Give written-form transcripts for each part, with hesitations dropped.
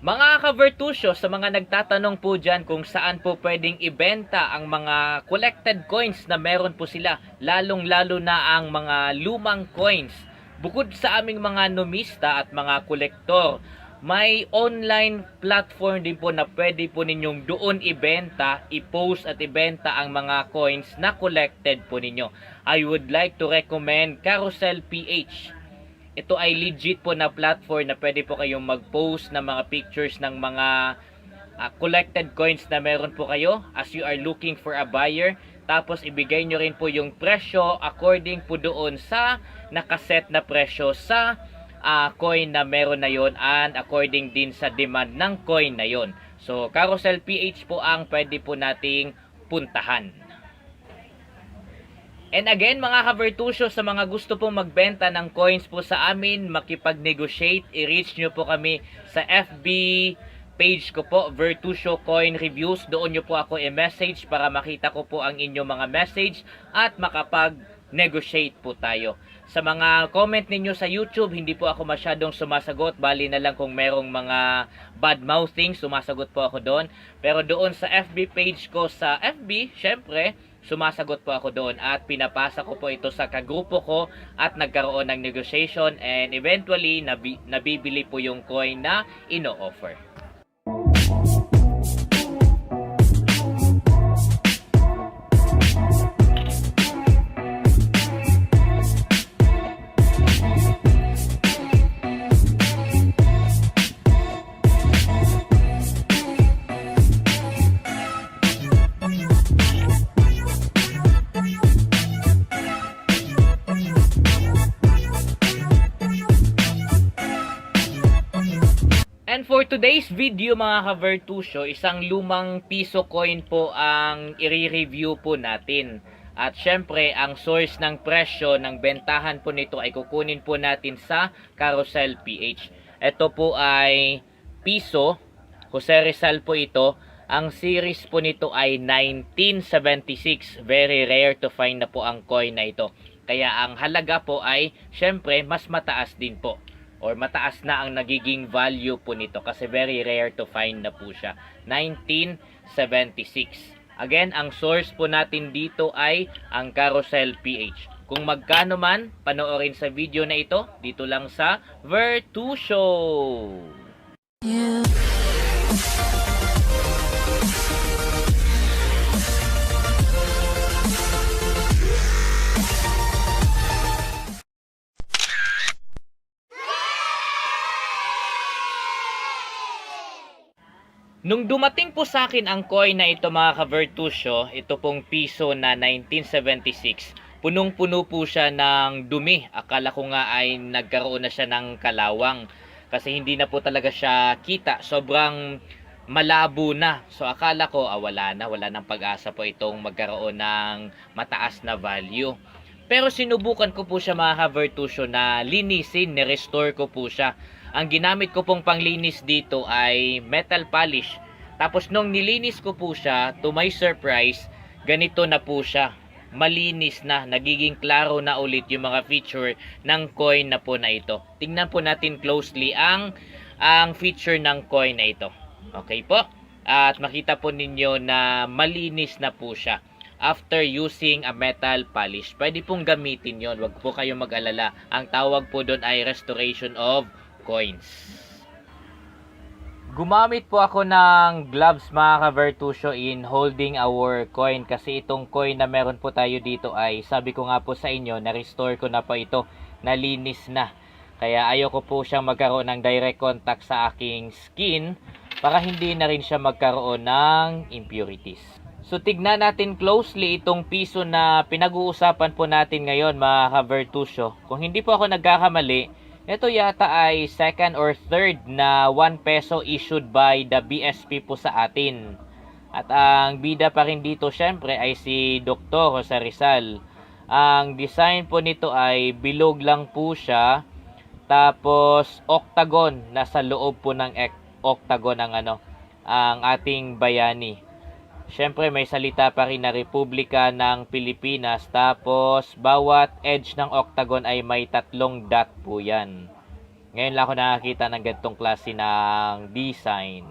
Mga ka-Vertusio, sa mga nagtatanong po dyan kung saan po pwedeng ibenta ang mga collected coins na meron po sila, lalong-lalo na ang mga lumang coins. Bukod sa aming mga numista at mga kolektor, may online platform din po na pwede po ninyong doon ibenta, i-post at ibenta ang mga coins na collected po ninyo. I would like to recommend Carousel PH. Ito ay legit po na platform na pwede po kayong mag-post ng mga pictures ng mga collected coins na meron po kayo as you are looking for a buyer. Tapos ibigay nyo rin po yung presyo according po doon sa nakaset na presyo sa coin na meron na yon and according din sa demand ng coin na yon. So Carousel PH po ang pwede po nating puntahan. And again, mga ka-Vertusio, sa mga gusto pong magbenta ng coins po sa amin, makipag-negotiate, i-reach nyo po kami sa FB page ko po, Vertusio Coin Reviews. Doon nyo po ako i-message para makita ko po ang inyong mga message at makapag-negotiate po tayo. Sa mga comment ninyo sa YouTube, hindi po ako masyadong sumasagot. Bali na lang kung merong mga bad mouthing, sumasagot po ako doon. Pero doon sa FB page ko sa FB, syempre, sumasagot po ako doon at pinapasa ko po ito sa kagrupo ko at nagkaroon ng negotiation and eventually nabibili po yung coin na ino-offer. And for today's video mga ka-Vertusio, isang lumang piso coin po ang i-review po natin. At syempre, ang source ng presyo ng bentahan po nito ay kukunin po natin sa Carousel PH. Ito po ay piso, Jose Rizal po ito. Ang series po nito ay 1976. Very rare to find na po ang coin na ito. Kaya ang halaga po ay syempre mas mataas din po. Or mataas na ang nagiging value po nito kasi very rare to find na po siya. 1976. Again, ang source po natin dito ay ang Carousel PH. Kung magkano man, panoorin sa video na ito dito lang sa Vertusio. Yeah. Nung dumating po sa akin ang coin na ito mga ka-Vertusio, ito pong piso na 1976, punong-puno po siya ng dumi. Akala ko nga ay nagkaroon na siya ng kalawang kasi hindi na po talaga siya kita. Sobrang malabo na. So akala ko wala nang pag-asa po itong magkaroon ng mataas na value. Pero sinubukan ko po siya mga ka-Vertusio na linisin, ni-restore ko po siya. Ang ginamit ko pong panglinis dito ay metal polish. Tapos nung nilinis ko po siya, to my surprise, ganito na po siya. Malinis na, nagiging klaro na ulit yung mga feature ng coin na po na ito. Tingnan po natin closely ang feature ng coin na ito. Okay po? At makita po ninyo na malinis na po siya. After using a metal polish, pwede pong gamitin yon. Wag po kayong mag-alala. Ang tawag po doon ay restoration of coins. Gumamit po ako ng gloves mga ka-Vertusio in holding our coin kasi itong coin na meron po tayo dito ay sabi ko nga po sa inyo na-restore ko na po ito, nalinis na. Kaya ayoko po siyang magkaroon ng direct contact sa aking skin para hindi na rin siya magkaroon ng impurities. So tignan natin closely itong piso na pinag-uusapan po natin ngayon mga ka-Vertusio. Kung hindi po ako nagkakamali, ito yata ay second or third na 1 peso issued by the BSP po sa atin. At ang bida pa rin dito syempre ay si Dr. Jose Rizal. Ang design po nito ay bilog lang po siya. Tapos octagon, nasa loob po ng octagon ang ating bayani. Syempre may salita pa rin na Republika ng Pilipinas. Tapos bawat edge ng octagon ay may 3 dot po yan. Ngayon lang ako nakakita ng ganitong klase ng design.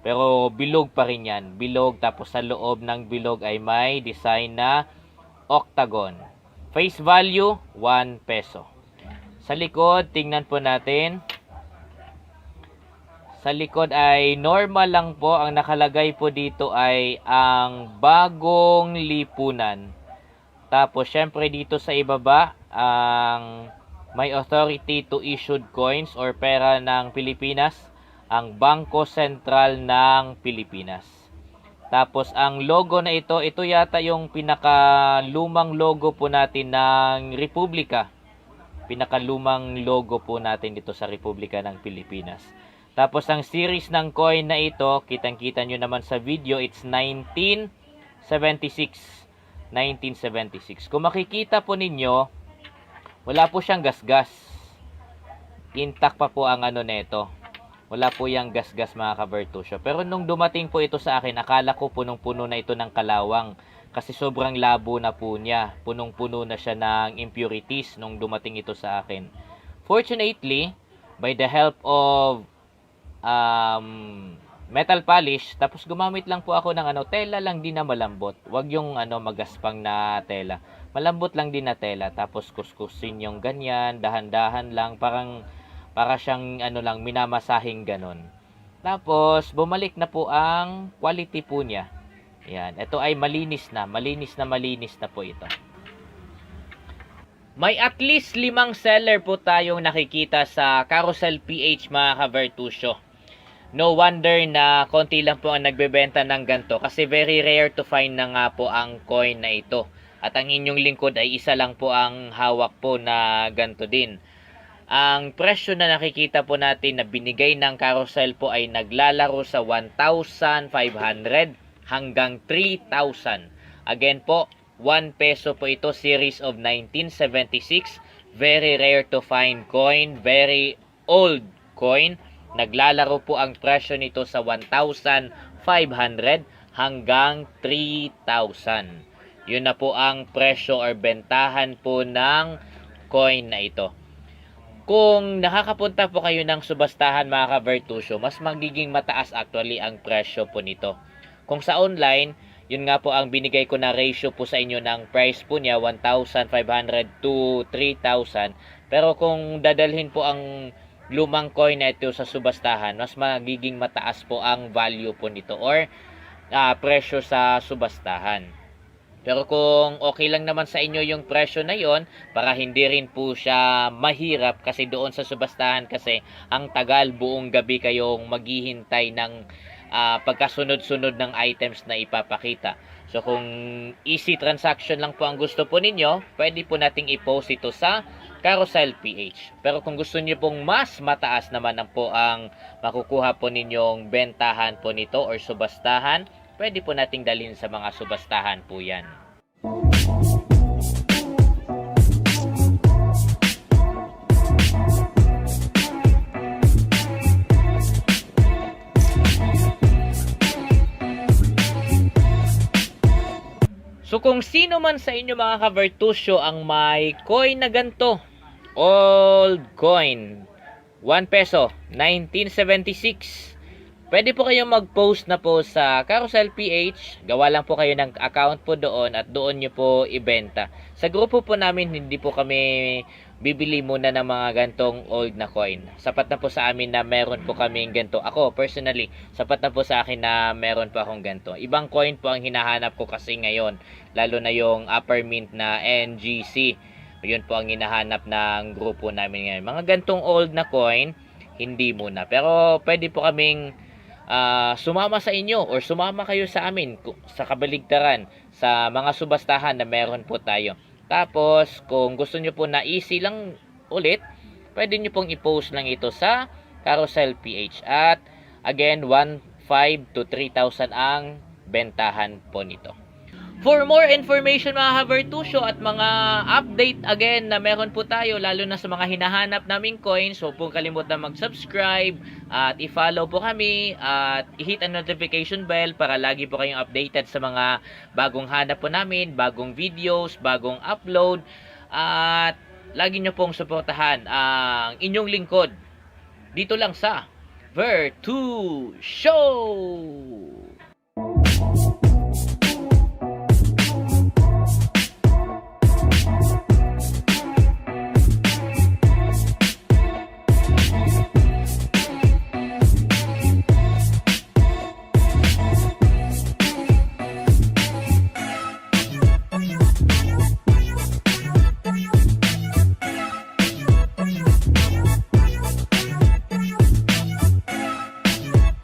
Pero bilog pa rin yan. Bilog, tapos sa loob ng bilog ay may design na octagon. Face value, 1 peso. Sa likod, tingnan po natin. Sa likod ay normal lang po. Ang nakalagay po dito ay ang bagong lipunan. Tapos, syempre dito sa ibaba, ang may authority to issue coins or pera ng Pilipinas, ang Bangko Sentral ng Pilipinas. Tapos, ang logo na ito yata yung pinakalumang logo po natin ng Republika. Pinakalumang logo po natin dito sa Republika ng Pilipinas. Tapos, ang series ng coin na ito, kitang-kita nyo naman sa video, it's 1976. 1976. Kung makikita po ninyo, wala po siyang gasgas. Intact pa po ang ano nito. Wala po yung gasgas mga ka-Vertusio. Pero nung dumating po ito sa akin, akala ko punong-puno na ito ng kalawang. Kasi sobrang labo na po niya. Punong-puno na siya ng impurities nung dumating ito sa akin. Fortunately, by the help of metal polish, tapos gumamit lang po ako ng tela lang din na malambot. Wag yung magaspang na tela. Malambot lang din na tela, tapos kuskusin yung ganyan, dahan-dahan lang, para siyang lang minamasahing ganon. Tapos bumalik na po ang quality po niya. Yan, ito ay malinis na po ito. May at least 5 seller po tayong nakikita sa Carousel PH mga ka-Vertusio. No wonder na konti lang po ang nagbebenta ng ganito kasi very rare to find na nga po ang coin na ito. At ang inyong lingkod ay isa lang po ang hawak po na ganito din. Ang presyo na nakikita po natin na binigay ng Carousel po ay naglalaro sa 1,500 hanggang 3,000. Again po, 1 peso po ito, series of 1976. Very rare to find coin, very old coin. Naglalaro po ang presyo nito sa 1,500 hanggang 3,000. Yun na po ang presyo or bentahan po ng coin na ito. Kung nakakapunta po kayo ng subastahan mga ka-Vertusio, mas magiging mataas actually ang presyo po nito. Kung sa online, yun nga po ang binigay ko na ratio po sa inyo ng price po niya, 1,500 to 3,000. Pero kung dadalhin po ang lumang coin na ito sa subastahan, mas magiging mataas po ang value po nito or presyo sa subastahan. Pero kung okay lang naman sa inyo yung presyo na yon, para hindi rin po siya mahirap kasi doon sa subastahan kasi ang tagal, buong gabi kayong maghihintay ng pagkasunod-sunod ng items na ipapakita. So kung easy transaction lang po ang gusto po ninyo, pwede po nating i-post ito sa Carousel PH. Pero kung gusto niyo pong mas mataas naman po ang makukuha po ninyong bentahan po nito or subastahan, pwede po nating dalhin sa mga subastahan po yan. So kung sino man sa inyo mga ka-Vertusio ang may coin na ganito, old coin, 1 peso, 1976, pwede po kayong mag-post na po sa Carousel PH. Gawa lang po kayo ng account po doon at doon nyo po ibenta. Sa grupo po namin, hindi po kami bibili muna ng mga gantong old na coin. Sapat na po sa amin na meron po kaming ganito. Ako, personally, sapat na po sa akin na meron po akong ganito. Ibang coin po ang hinahanap ko kasi ngayon. Lalo na yung upper mint na NGC. Yun po ang hinahanap ng grupo namin ngayon. Mga gantong old na coin, hindi muna. Pero pwede po kaming sumama sa inyo or sumama kayo sa amin sa kabaligtaran sa mga subastahan na meron po tayo. Tapos kung gusto nyo po na easy lang ulit, pwede nyo pong i-post lang ito sa Carousel PH. At again, 1,500 to 3,000 ang bentahan po nito. For more information mga ka-Vertusio at mga update again na meron po tayo lalo na sa mga hinahanap naming coins, huwag pong kalimutan mag-subscribe at i-follow po kami at i-hit ang notification bell para lagi po kayong updated sa mga bagong hanap po namin, bagong videos, bagong upload at lagi nyo pong suportahan ang inyong lingkod dito lang sa Virtu Show!